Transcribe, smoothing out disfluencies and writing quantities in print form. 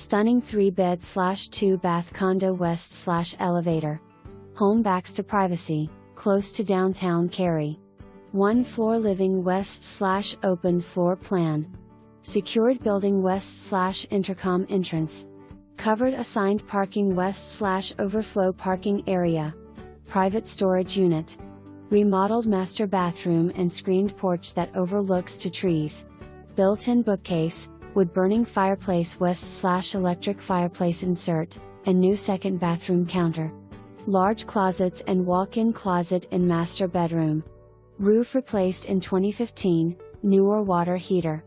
Stunning 3-bed/2-bath condo west/elevator. Home backs to privacy, close to downtown Cary. 1-floor living west/open floor plan. Secured building west/intercom entrance. Covered assigned parking west/overflow parking area. Private storage unit. Remodeled master bathroom and screened porch that overlooks to trees. Built-in bookcase, wood-burning fireplace west/electric fireplace insert, and new second bathroom counter. Large closets and walk-in closet in master bedroom. Roof replaced in 2015, newer water heater.